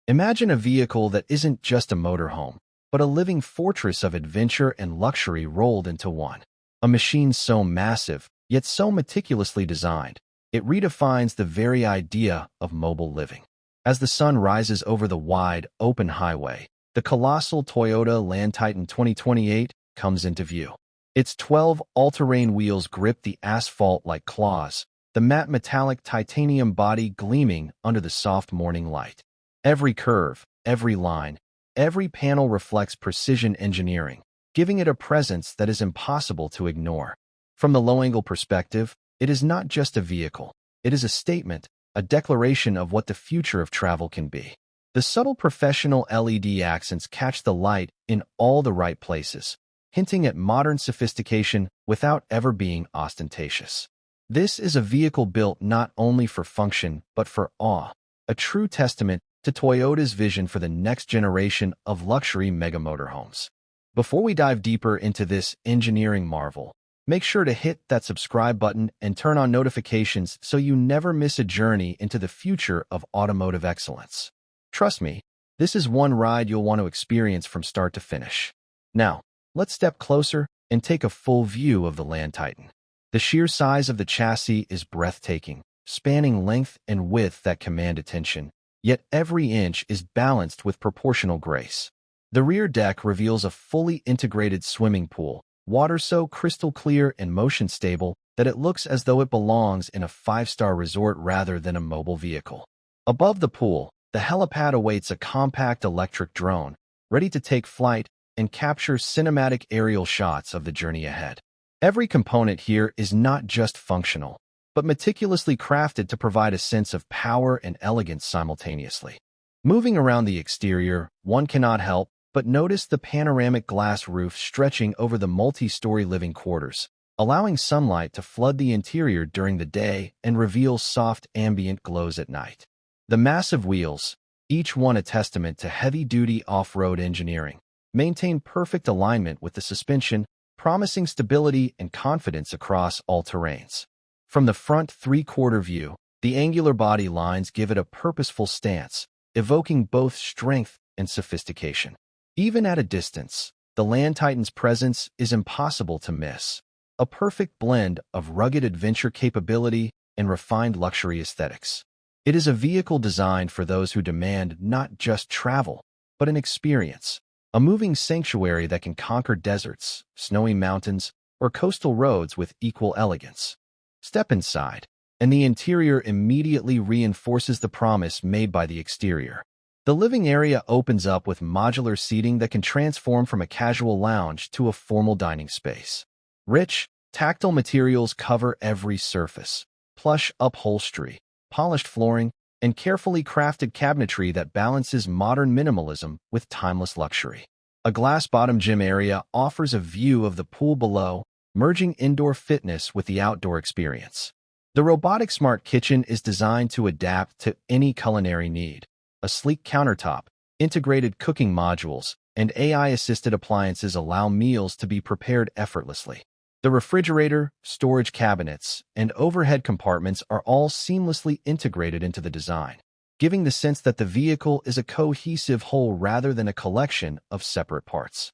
Imagine a vehicle that isn't just a motorhome, but a living fortress of adventure and luxury rolled into one. A machine so massive, yet so meticulously designed, it redefines the very idea of mobile living. As the sun rises over the wide, open highway, the colossal Toyota Land Titan 2028 comes into view. Its 12 all-terrain wheels grip the asphalt like claws, the matte metallic titanium body gleaming under the soft morning light. Every curve, every line, every panel reflects precision engineering, giving it a presence that is impossible to ignore. From the low-angle perspective, it is not just a vehicle. It is a statement, a declaration of what the future of travel can be. The subtle professional LED accents catch the light in all the right places, hinting at modern sophistication without ever being ostentatious. This is a vehicle built not only for function but for awe, a true testament to Toyota's vision for the next generation of luxury mega motorhomes. Before we dive deeper into this engineering marvel, make sure to hit that subscribe button and turn on notifications so you never miss a journey into the future of automotive excellence. Trust me, this is one ride you'll want to experience from start to finish. Now, let's step closer and take a full view of the Land Titan. The sheer size of the chassis is breathtaking, spanning length and width that command attention, yet every inch is balanced with proportional grace. The rear deck reveals a fully integrated swimming pool, water so crystal clear and motion stable that it looks as though it belongs in a five-star resort rather than a mobile vehicle. Above the pool, the helipad awaits a compact electric drone, ready to take flight and capture cinematic aerial shots of the journey ahead. Every component here is not just functional, but meticulously crafted to provide a sense of power and elegance simultaneously. Moving around the exterior, one cannot help but notice the panoramic glass roof stretching over the multi-story living quarters, allowing sunlight to flood the interior during the day and reveal soft ambient glows at night. The massive wheels, each one a testament to heavy-duty off-road engineering, maintain perfect alignment with the suspension, promising stability and confidence across all terrains. From the front three-quarter view, the angular body lines give it a purposeful stance, evoking both strength and sophistication. Even at a distance, the Land Titan's presence is impossible to miss, a perfect blend of rugged adventure capability and refined luxury aesthetics. It is a vehicle designed for those who demand not just travel, but an experience, a moving sanctuary that can conquer deserts, snowy mountains, or coastal roads with equal elegance. Step inside, and the interior immediately reinforces the promise made by the exterior. The living area opens up with modular seating that can transform from a casual lounge to a formal dining space. Rich, tactile materials cover every surface, plush upholstery, polished flooring, and carefully crafted cabinetry that balances modern minimalism with timeless luxury. A glass-bottom gym area offers a view of the pool below, merging indoor fitness with the outdoor experience. The robotic smart kitchen is designed to adapt to any culinary need. A sleek countertop, integrated cooking modules, and AI-assisted appliances allow meals to be prepared effortlessly. The refrigerator, storage cabinets, and overhead compartments are all seamlessly integrated into the design, giving the sense that the vehicle is a cohesive whole rather than a collection of separate parts.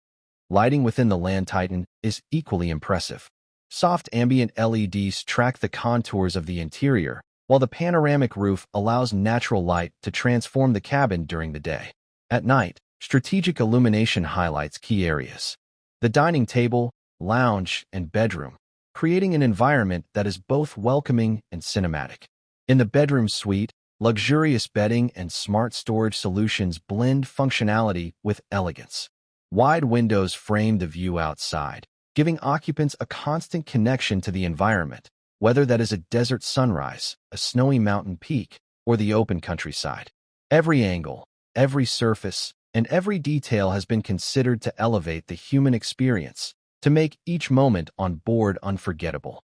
Lighting within the Land Titan is equally impressive. Soft ambient LEDs track the contours of the interior, while the panoramic roof allows natural light to transform the cabin during the day. At night, strategic illumination highlights key areas: the dining table, lounge, and bedroom, creating an environment that is both welcoming and cinematic. In the bedroom suite, luxurious bedding and smart storage solutions blend functionality with elegance. Wide windows frame the view outside, giving occupants a constant connection to the environment, whether that is a desert sunrise, a snowy mountain peak, or the open countryside. Every angle, every surface, and every detail has been considered to elevate the human experience, to make each moment on board unforgettable.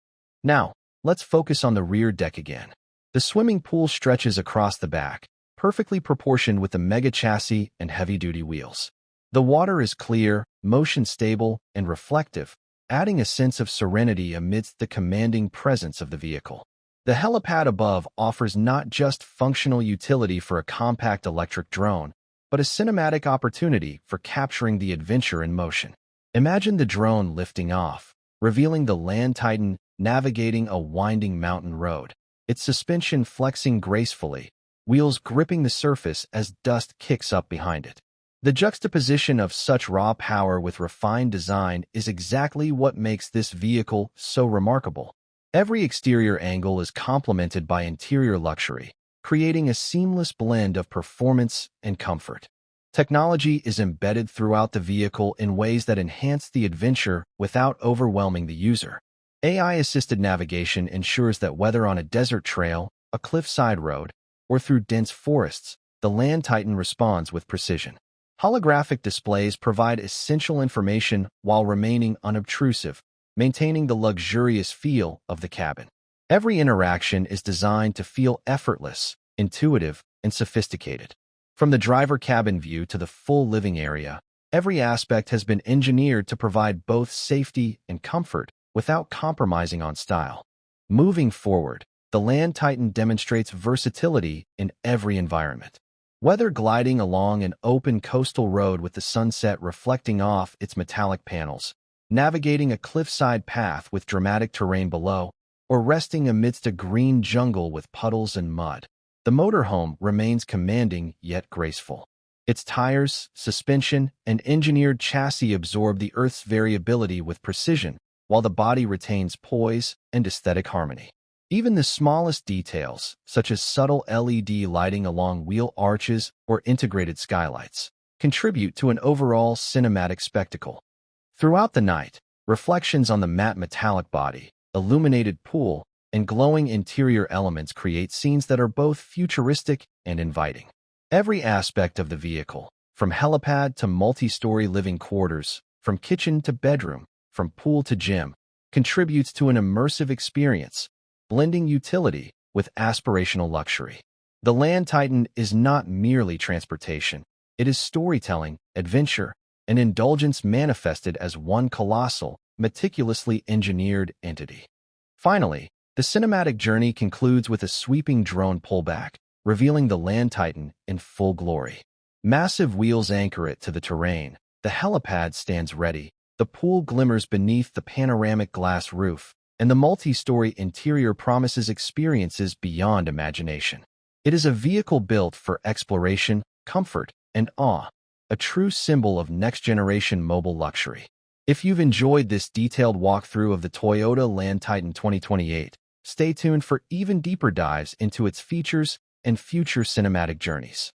Now, let's focus on the rear deck again. The swimming pool stretches across the back, perfectly proportioned with the mega chassis and heavy-duty wheels. The water is clear, motion-stable, and reflective, adding a sense of serenity amidst the commanding presence of the vehicle. The helipad above offers not just functional utility for a compact electric drone, but a cinematic opportunity for capturing the adventure in motion. Imagine the drone lifting off, revealing the land titan navigating a winding mountain road, its suspension flexing gracefully, wheels gripping the surface as dust kicks up behind it. The juxtaposition of such raw power with refined design is exactly what makes this vehicle so remarkable. Every exterior angle is complemented by interior luxury, creating a seamless blend of performance and comfort. Technology is embedded throughout the vehicle in ways that enhance the adventure without overwhelming the user. AI-assisted navigation ensures that whether on a desert trail, a cliffside road, or through dense forests, the Land Titan responds with precision. Holographic displays provide essential information while remaining unobtrusive, maintaining the luxurious feel of the cabin. Every interaction is designed to feel effortless, intuitive, and sophisticated. From the driver cabin view to the full living area, every aspect has been engineered to provide both safety and comfort without compromising on style. Moving forward, the Land Titan demonstrates versatility in every environment. Whether gliding along an open coastal road with the sunset reflecting off its metallic panels, navigating a cliffside path with dramatic terrain below, or resting amidst a green jungle with puddles and mud, the motorhome remains commanding yet graceful. Its tires, suspension, and engineered chassis absorb the Earth's variability with precision, while the body retains poise and aesthetic harmony. Even the smallest details, such as subtle LED lighting along wheel arches or integrated skylights, contribute to an overall cinematic spectacle. Throughout the night, reflections on the matte metallic body, illuminated pool, and glowing interior elements create scenes that are both futuristic and inviting. Every aspect of the vehicle, from helipad to multi-story living quarters, from kitchen to bedroom, from pool to gym, contributes to an immersive experience, blending utility with aspirational luxury. The Land Titan is not merely transportation. It is storytelling, adventure, and indulgence manifested as one colossal, meticulously engineered entity. Finally, the cinematic journey concludes with a sweeping drone pullback, revealing the Land Titan in full glory. Massive wheels anchor it to the terrain, the helipad stands ready, the pool glimmers beneath the panoramic glass roof, and the multi-story interior promises experiences beyond imagination. It is a vehicle built for exploration, comfort, and awe, a true symbol of next-generation mobile luxury. If you've enjoyed this detailed walkthrough of the Toyota Land Titan 2028, stay tuned for even deeper dives into its features and future cinematic journeys.